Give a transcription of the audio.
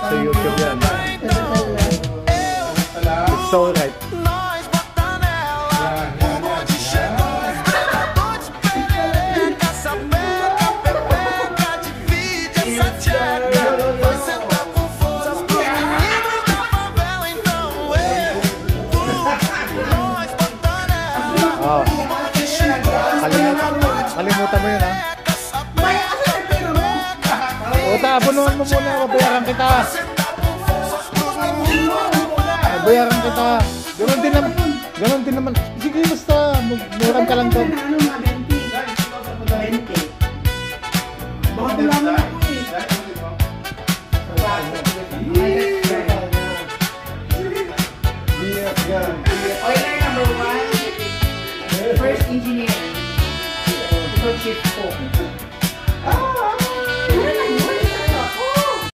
sa YouTube yan. It's so right. Oh. Kalimutan mo yun, ha? O, abunuhan mo muna, babayaran kita. Babayaran kita. Ganon din naman. Sige, basta. Muram ka lang doon. Ano nga, 20? Baka kailangan ako eh. Oiler number 1. First engineer. Chief cook.